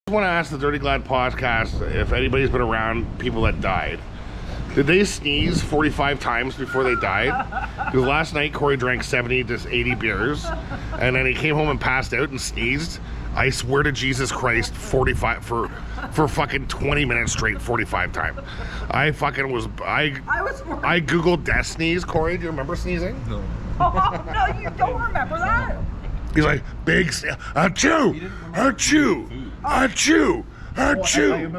I want to ask the Dirty Glad podcast if anybody's been around people that died. Did they sneeze 45 times before they died? Because last night Corey drank 70 to 80 beers, and then he came home and passed out and sneezed. I swear to Jesus Christ, 45 for fucking 20 minutes straight, 45 times. I googled death sneeze. Corey, do you remember sneezing? No. No, you don't remember that? He's like, big, achoo, achoo, achoo, achoo.